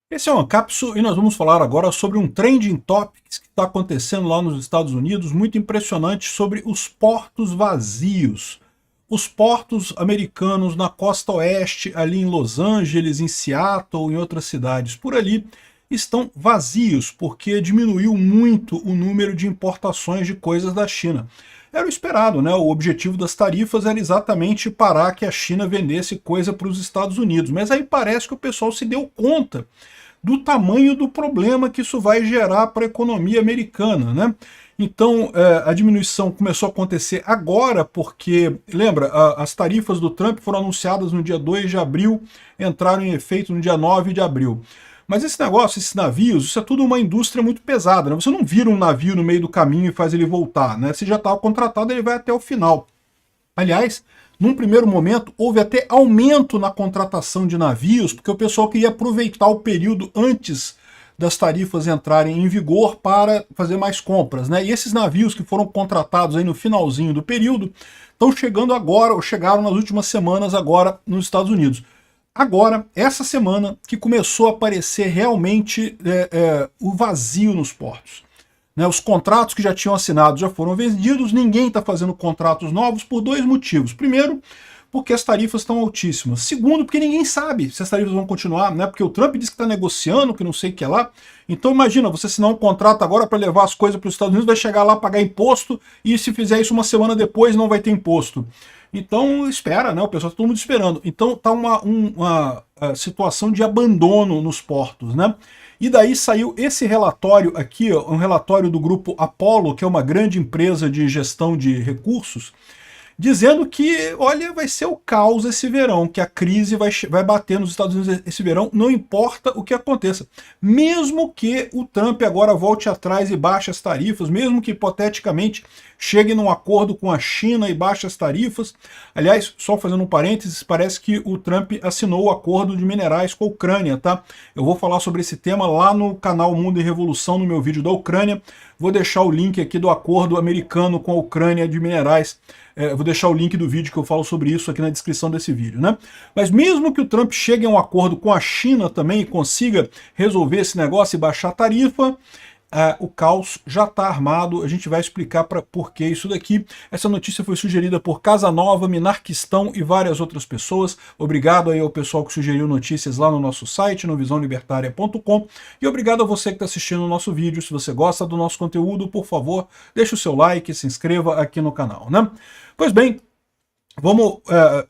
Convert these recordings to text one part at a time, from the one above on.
Esse é o Ancapsu e nós vamos falar agora sobre um trending topics que está acontecendo lá nos Estados Unidos, muito impressionante, sobre os portos vazios. Os portos americanos na costa oeste, ali em Los Angeles, em Seattle, em outras cidades por ali, estão vazios, porque diminuiu muito o número de importações de coisas da China. Era o esperado, né? O objetivo das tarifas era exatamente parar que a China vendesse coisa para os Estados Unidos, mas aí parece que o pessoal se deu conta do tamanho do problema que isso vai gerar para a economia americana, né? Então, a diminuição começou a acontecer agora, porque, lembra, as tarifas do Trump foram anunciadas no dia 2 de abril, entraram em efeito no dia 9 de abril. Mas esse negócio, esses navios, isso é tudo uma indústria muito pesada, né? Você não vira um navio no meio do caminho e faz ele voltar, né? Se já estava contratado, ele vai até o final. Aliás, num primeiro momento, houve até aumento na contratação de navios, porque o pessoal queria aproveitar o período antes das tarifas entrarem em vigor para fazer mais compras, né? E esses navios que foram contratados aí no finalzinho do período estão chegando agora, ou chegaram nas últimas semanas agora nos Estados Unidos. Agora, essa semana, que começou a aparecer realmente o vazio nos portos. Né, os contratos que já tinham assinado já foram vendidos, ninguém está fazendo contratos novos por dois motivos. Primeiro, porque as tarifas estão altíssimas. Segundo, porque ninguém sabe se as tarifas vão continuar, né? Porque o Trump disse que está negociando, que não sei o que é lá. Então imagina, você assinar um contrato agora para levar as coisas para os Estados Unidos, vai chegar lá pagar imposto, e se fizer isso uma semana depois não vai ter imposto. Então espera, né? O pessoal está todo mundo esperando. Então está uma situação de abandono nos portos, né? E daí saiu esse relatório aqui, ó, um relatório do grupo Apollo, que é uma grande empresa de gestão de recursos, dizendo que, olha, vai ser o caos esse verão, que a crise vai bater nos Estados Unidos esse verão, não importa o que aconteça. Mesmo que o Trump agora volte atrás e baixe as tarifas, mesmo que hipoteticamente chegue num acordo com a China e baixe as tarifas. Aliás, só fazendo um parênteses, parece que o Trump assinou o acordo de minerais com a Ucrânia, tá? Eu vou falar sobre esse tema lá no canal Mundo e Revolução, no meu vídeo da Ucrânia. Vou deixar o link aqui do acordo americano com a Ucrânia de minerais. Vou deixar o link do vídeo que eu falo sobre isso aqui na descrição desse vídeo, né? Mas mesmo que o Trump chegue a um acordo com a China também e consiga resolver esse negócio e baixar a tarifa, o caos já está armado. A gente vai explicar por que isso daqui. Essa notícia foi sugerida por Casanova, Minarquistão e várias outras pessoas. Obrigado aí ao pessoal que sugeriu notícias lá no nosso site, no visãolibertaria.com. E obrigado a você que está assistindo o nosso vídeo. Se você gosta do nosso conteúdo, por favor, deixe o seu like, se inscreva aqui no canal, né? Pois bem,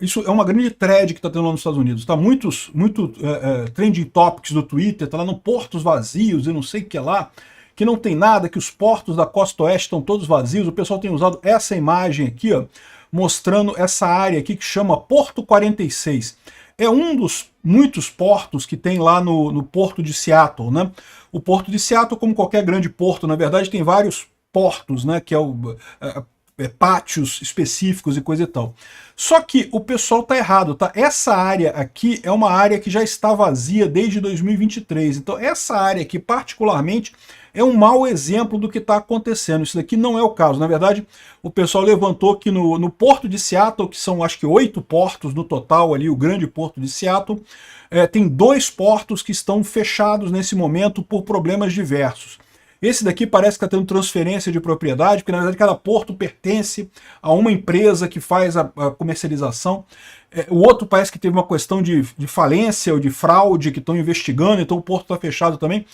isso é uma grande thread que está tendo lá nos Estados Unidos. Tá muito trending topics do Twitter, tá lá no portos vazios e não sei o que lá, que não tem nada, que os portos da costa oeste estão todos vazios. O pessoal tem usado essa imagem aqui, ó, mostrando essa área aqui que chama Porto 46. É um dos muitos portos que tem lá no porto de Seattle, né? O porto de Seattle, como qualquer grande porto, na verdade, tem vários portos, né? Que é pátios específicos e coisa e tal. Só que o pessoal tá errado, tá? Essa área aqui é uma área que já está vazia desde 2023. Então essa área aqui, particularmente, é um mau exemplo do que está acontecendo. Isso daqui não é o caso. Na verdade, o pessoal levantou que no porto de Seattle, que são acho que 8 portos no total ali, o grande porto de Seattle, tem 2 portos que estão fechados nesse momento por problemas diversos. Esse daqui parece que está tendo transferência de propriedade, porque na verdade cada porto pertence a uma empresa que faz a comercialização. O outro parece que teve uma questão de falência ou de fraude que estão investigando, então o porto está fechado também.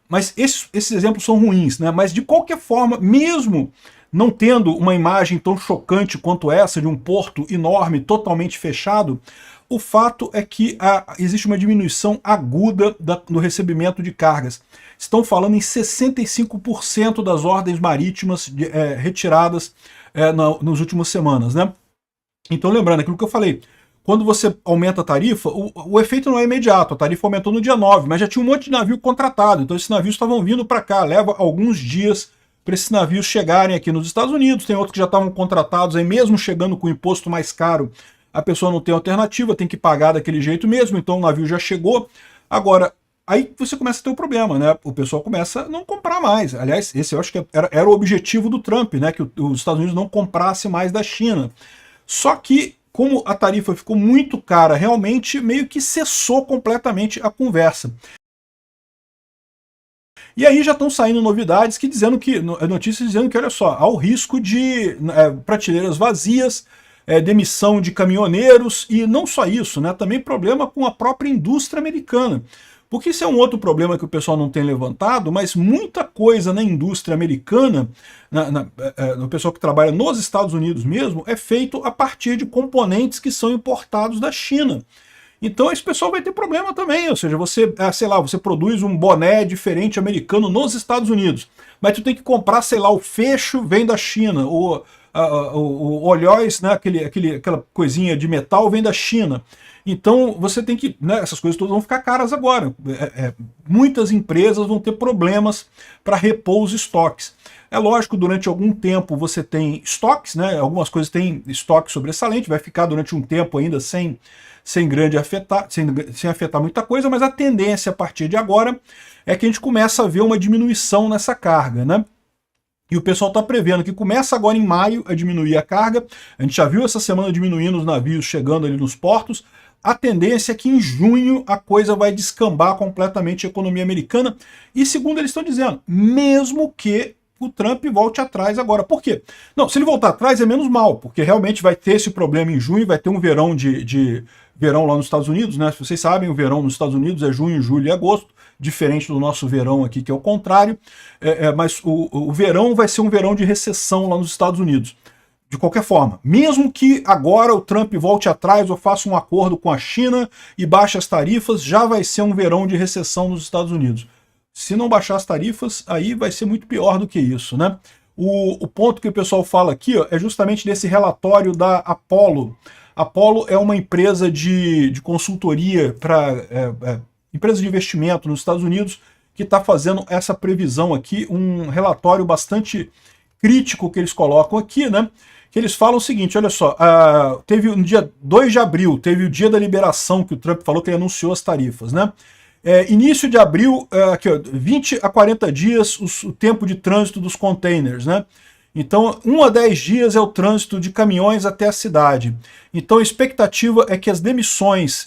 Mas esses exemplos são ruins, né? Mas de qualquer forma, mesmo não tendo uma imagem tão chocante quanto essa de um porto enorme, totalmente fechado, o fato é que existe uma diminuição aguda no recebimento de cargas. Estão falando em 65% das ordens marítimas retiradas nas últimas semanas, né? Então lembrando aquilo que eu falei, quando você aumenta a tarifa, o efeito não é imediato. A tarifa aumentou no dia 9, mas já tinha um monte de navio contratado, então esses navios estavam vindo para cá. Leva alguns dias para esses navios chegarem aqui nos Estados Unidos. Tem outros que já estavam contratados, aí mesmo chegando com imposto mais caro, a pessoa não tem alternativa, tem que pagar daquele jeito mesmo, então o navio já chegou. Agora, aí você começa a ter um problema, né? O pessoal começa a não comprar mais. Aliás, esse eu acho que era o objetivo do Trump, né? Que os Estados Unidos não comprasse mais da China. Só que, como a tarifa ficou muito cara, realmente meio que cessou completamente a conversa. E aí já estão saindo novidades que dizendo que, notícias dizendo que, olha só, há o risco de prateleiras vazias, demissão de caminhoneiros, e não só isso, né, também problema com a própria indústria americana. Porque isso é um outro problema que o pessoal não tem levantado, mas muita coisa na indústria americana, no pessoal que trabalha nos Estados Unidos mesmo, é feito a partir de componentes que são importados da China. Então esse pessoal vai ter problema também, ou seja, você, sei lá, você produz um boné diferente americano nos Estados Unidos, mas tu tem que comprar, sei lá, o fecho vem da China, o olhóis, né, aquela coisinha de metal vem da China. Então você tem que, né, essas coisas todas vão ficar caras agora. Muitas empresas vão ter problemas para repor os estoques. É lógico, durante algum tempo você tem estoques, né, algumas coisas têm estoque sobressalente, vai ficar durante um tempo ainda sem afetar muita coisa, mas a tendência a partir de agora é que a gente começa a ver uma diminuição nessa carga, né? E o pessoal está prevendo que começa agora em maio a diminuir a carga. A gente já viu essa semana diminuindo os navios chegando ali nos portos. A tendência é que em junho a coisa vai descambar completamente a economia americana. E segundo eles estão dizendo, mesmo que o Trump volte atrás agora. Por quê? Não, se ele voltar atrás é menos mal, porque realmente vai ter esse problema em junho, vai ter um verão verão lá nos Estados Unidos, né? Se vocês sabem, o verão nos Estados Unidos é junho, julho e agosto, diferente do nosso verão aqui, que é o contrário, mas o verão vai ser um verão de recessão lá nos Estados Unidos. De qualquer forma, mesmo que agora o Trump volte atrás ou faça um acordo com a China e baixe as tarifas, já vai ser um verão de recessão nos Estados Unidos. Se não baixar as tarifas, aí vai ser muito pior do que isso, né? O ponto que o pessoal fala aqui, ó, é justamente desse relatório da Apollo. Apollo é uma empresa de consultoria para empresa de investimento nos Estados Unidos que está fazendo essa previsão aqui, um relatório bastante crítico que eles colocam aqui, né? Que eles falam o seguinte, olha só, teve no dia 2 de abril, teve o dia da liberação que o Trump falou que ele anunciou as tarifas, né? Início de abril, aqui, ó, 20 a 40 dias o tempo de trânsito dos containers, né? Então, 1 a 10 dias é o trânsito de caminhões até a cidade. Então, a expectativa é que as demissões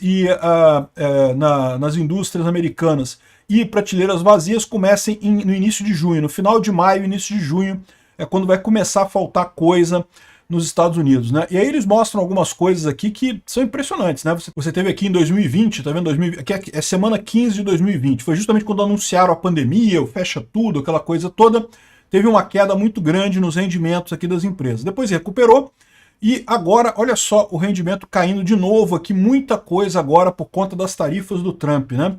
nas indústrias americanas e prateleiras vazias comecem no início de junho. No final de maio, início de junho, é quando vai começar a faltar coisa nos Estados Unidos, né? E aí eles mostram algumas coisas aqui que são impressionantes, né? Você teve aqui em 2020, tá vendo? Aqui é semana 15 de 2020, foi justamente quando anunciaram a pandemia, o fecha tudo, aquela coisa toda. Teve uma queda muito grande nos rendimentos aqui das empresas. Depois recuperou e agora, olha só, o rendimento caindo de novo aqui, muita coisa agora por conta das tarifas do Trump, né?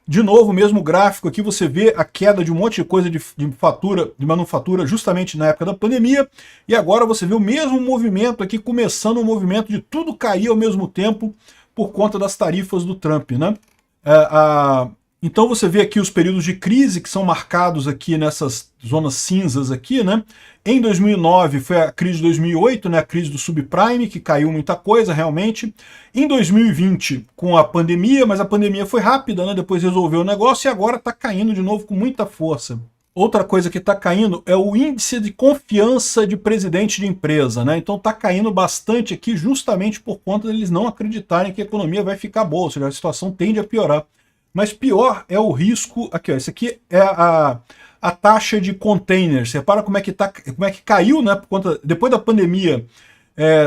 De novo, o mesmo gráfico aqui, você vê a queda de um monte de coisa de manufatura justamente na época da pandemia, e agora você vê o mesmo movimento aqui, começando o movimento de tudo cair ao mesmo tempo por conta das tarifas do Trump, né? Então você vê aqui os períodos de crise que são marcados aqui nessas zonas cinzas aqui, né? Em 2009 foi a crise de 2008, né? A crise do subprime, que caiu muita coisa realmente. Em 2020 com a pandemia, mas a pandemia foi rápida, né? Depois resolveu o negócio e agora está caindo de novo com muita força. Outra coisa que está caindo é o índice de confiança de presidente de empresa, né? Então está caindo bastante aqui justamente por conta deles não acreditarem que a economia vai ficar boa, ou seja, a situação tende a piorar. Mas pior é o risco, aqui ó, esse aqui é a taxa de containers. Repara como é que caiu, né? Por conta, depois da pandemia,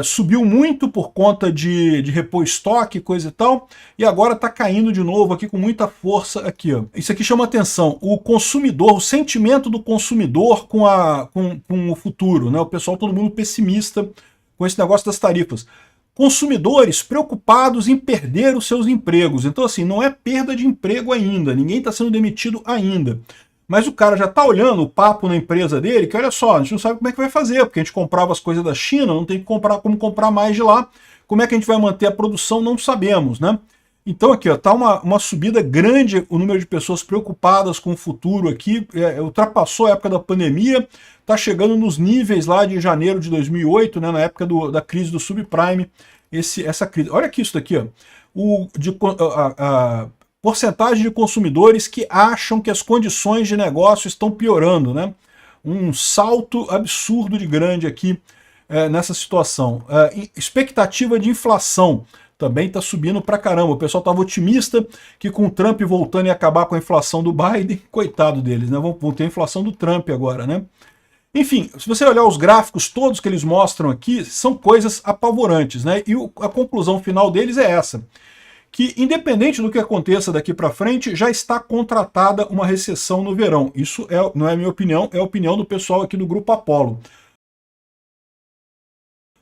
subiu muito por conta de repor estoque, coisa e tal, e agora está caindo de novo aqui com muita força aqui, ó. Isso aqui chama atenção, o consumidor, o sentimento do consumidor com o futuro, né? O pessoal, todo mundo pessimista com esse negócio das tarifas. Consumidores preocupados em perder os seus empregos. Então, assim, não é perda de emprego ainda, ninguém está sendo demitido ainda. Mas o cara já está olhando o papo na empresa dele, que olha só, a gente não sabe como é que vai fazer, porque a gente comprava as coisas da China, não tem como comprar mais de lá. Como é que a gente vai manter a produção, não sabemos, né? Então aqui está uma subida grande, o número de pessoas preocupadas com o futuro aqui, ultrapassou a época da pandemia, está chegando nos níveis lá de janeiro de 2008, né, na época da crise do subprime, essa crise. Olha aqui isso daqui, ó, a porcentagem de consumidores que acham que as condições de negócio estão piorando, né? Um salto absurdo de grande aqui nessa situação. Expectativa de inflação. também está subindo pra caramba. O pessoal estava otimista que com o Trump voltando ia acabar com a inflação do Biden, coitado deles, né? Vão ter a inflação do Trump agora, né? Enfim, se você olhar os gráficos todos que eles mostram aqui, são coisas apavorantes, né? E a conclusão final deles é essa, que independente do que aconteça daqui para frente, já está contratada uma recessão no verão. Isso não é minha opinião, é a opinião do pessoal aqui do Grupo Apollo.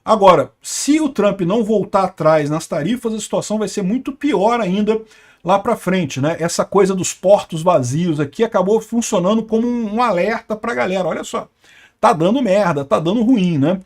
Agora, se o Trump não voltar atrás nas tarifas, a situação vai ser muito pior ainda lá para frente, né? Essa coisa dos portos vazios aqui acabou funcionando como um alerta para a galera. Olha só, tá dando merda, tá dando ruim, né?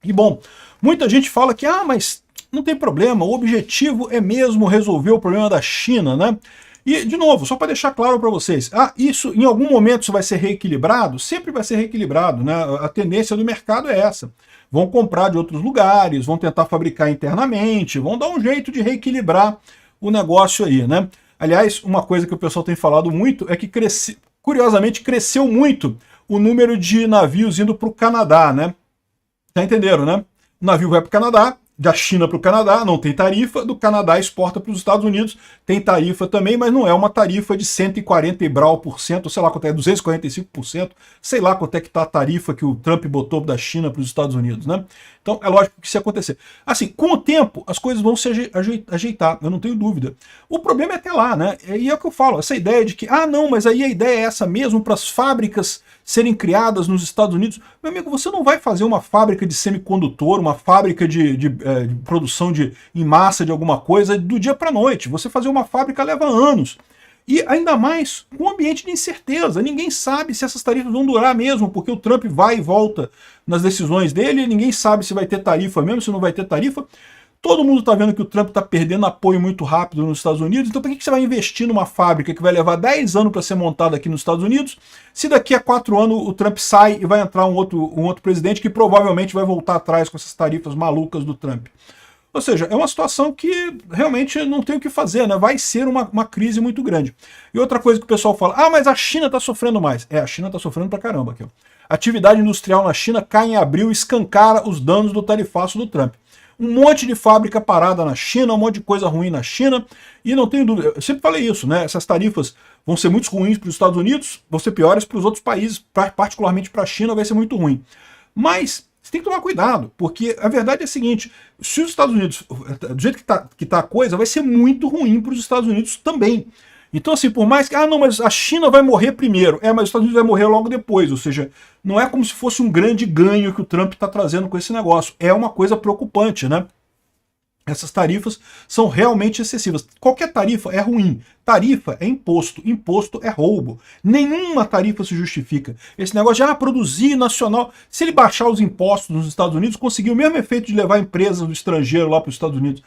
E bom, muita gente fala que, mas não tem problema, o objetivo é mesmo resolver o problema da China, né? E, de novo, só para deixar claro para vocês, isso em algum momento isso vai ser reequilibrado? Sempre vai ser reequilibrado, né? A tendência do mercado é essa. Vão comprar de outros lugares, vão tentar fabricar internamente, vão dar um jeito de reequilibrar o negócio aí, né? Aliás, uma coisa que o pessoal tem falado muito é que, curiosamente, cresceu muito o número de navios indo para o Canadá, né? Tá entendendo, né? O navio vai para o Canadá, da China para o Canadá, não tem tarifa, do Canadá exporta para os Estados Unidos, tem tarifa também, mas não é uma tarifa de 140 e brau por cento, sei lá quanto é, 245%, sei lá quanto é que está a tarifa que o Trump botou da China para os Estados Unidos, né? Então é lógico que isso ia acontecer. Assim, com o tempo, as coisas vão se ajeitar, eu não tenho dúvida. O problema é até lá, né? E é o que eu falo, essa ideia de que, não, mas aí a ideia é essa mesmo para as fábricas serem criadas nos Estados Unidos. Meu amigo, você não vai fazer uma fábrica de semicondutor, uma fábrica de produção em massa de alguma coisa do dia para a noite. Você fazer uma fábrica leva anos. E ainda mais com um ambiente de incerteza. Ninguém sabe se essas tarifas vão durar mesmo, porque o Trump vai e volta nas decisões dele, ninguém sabe se vai ter tarifa mesmo, se não vai ter tarifa. Todo mundo está vendo que o Trump está perdendo apoio muito rápido nos Estados Unidos, então por que você vai investir numa fábrica que vai levar 10 anos para ser montada aqui nos Estados Unidos, se daqui a 4 anos o Trump sai e vai entrar um outro presidente que provavelmente vai voltar atrás com essas tarifas malucas do Trump? Ou seja, é uma situação que realmente não tem o que fazer, né? Vai ser uma crise muito grande. E outra coisa que o pessoal fala, mas a China está sofrendo mais. A China está sofrendo pra caramba aqui. Ó. A atividade industrial na China cai em abril e escancara os danos do tarifaço do Trump. Um monte de fábrica parada na China, um monte de coisa ruim na China, e não tenho dúvida, eu sempre falei isso, né? Essas tarifas vão ser muito ruins para os Estados Unidos, vão ser piores para os outros países, particularmente para a China vai ser muito ruim. Mas você tem que tomar cuidado, porque a verdade é a seguinte, se os Estados Unidos, do jeito que tá a coisa, vai ser muito ruim para os Estados Unidos também. Então, assim, por mais que, não, mas a China vai morrer primeiro, mas os Estados Unidos vai morrer logo depois, ou seja, não é como se fosse um grande ganho que o Trump está trazendo com esse negócio, é uma coisa preocupante, né? Essas tarifas são realmente excessivas. Qualquer tarifa é ruim. Tarifa é imposto. Imposto é roubo. Nenhuma tarifa se justifica. Esse negócio de produzir nacional. Se ele baixar os impostos nos Estados Unidos, conseguir o mesmo efeito de levar empresas do estrangeiro lá para os Estados Unidos.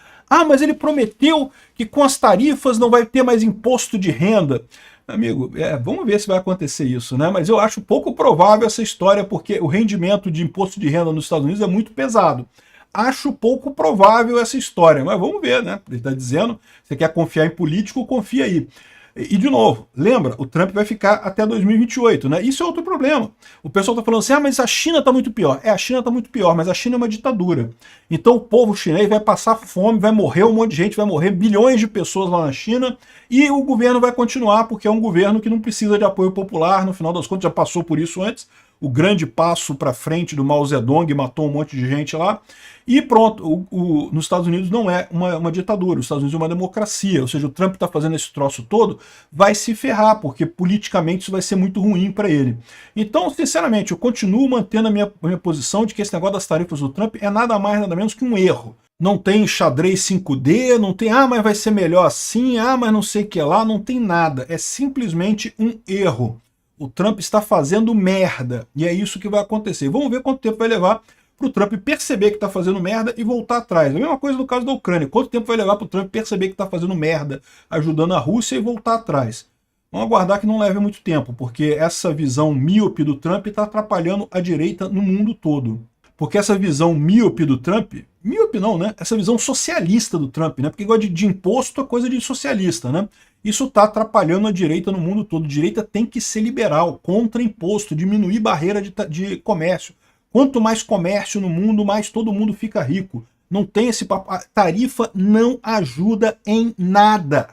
Mas ele prometeu que com as tarifas não vai ter mais imposto de renda. Amigo, vamos ver se vai acontecer isso, né? Mas eu acho pouco provável essa história, porque o rendimento de imposto de renda nos Estados Unidos é muito pesado. Acho pouco provável essa história, mas vamos ver, né? Ele está dizendo, você quer confiar em político, confia aí. E de novo, lembra, o Trump vai ficar até 2028, né? Isso é outro problema. O pessoal está falando assim, mas a China está muito pior. A China está muito pior, mas a China é uma ditadura. Então o povo chinês vai passar fome, vai morrer um monte de gente, vai morrer bilhões de pessoas lá na China, e o governo vai continuar, porque é um governo que não precisa de apoio popular, no final das contas já passou por isso antes, o grande passo para frente do Mao Zedong, matou um monte de gente lá, e pronto, nos Estados Unidos não é uma ditadura, os Estados Unidos é uma democracia, ou seja, o Trump está fazendo esse troço todo, vai se ferrar, porque politicamente isso vai ser muito ruim para ele. Então, sinceramente, eu continuo mantendo a minha posição de que esse negócio das tarifas do Trump é nada mais, nada menos que um erro. Não tem xadrez 5D, não tem, mas vai ser melhor assim, mas não sei o que lá, não tem nada, é simplesmente um erro. O Trump está fazendo merda, e é isso que vai acontecer. Vamos ver quanto tempo vai levar para o Trump perceber que está fazendo merda e voltar atrás. A mesma coisa no caso da Ucrânia. Quanto tempo vai levar para o Trump perceber que está fazendo merda, ajudando a Rússia e voltar atrás? Vamos aguardar que não leve muito tempo, porque essa visão míope do Trump está atrapalhando a direita no mundo todo. Porque essa visão míope do Trump, míope não, né? Essa visão socialista do Trump, né? Porque igual de imposto é coisa de socialista, né? Isso está atrapalhando a direita no mundo todo. A direita tem que ser liberal, contra imposto, diminuir barreira de comércio. Quanto mais comércio no mundo, mais todo mundo fica rico. Não tem esse papo. A tarifa não ajuda em nada.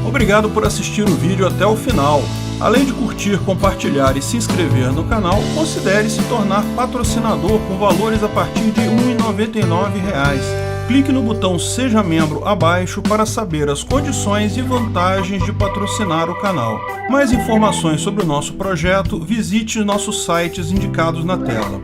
Obrigado por assistir o vídeo até o final. Além de curtir, compartilhar e se inscrever no canal, considere se tornar patrocinador com valores a partir de R$ 1,99. Clique no botão Seja Membro abaixo para saber as condições e vantagens de patrocinar o canal. Mais informações sobre o nosso projeto, visite nossos sites indicados na tela.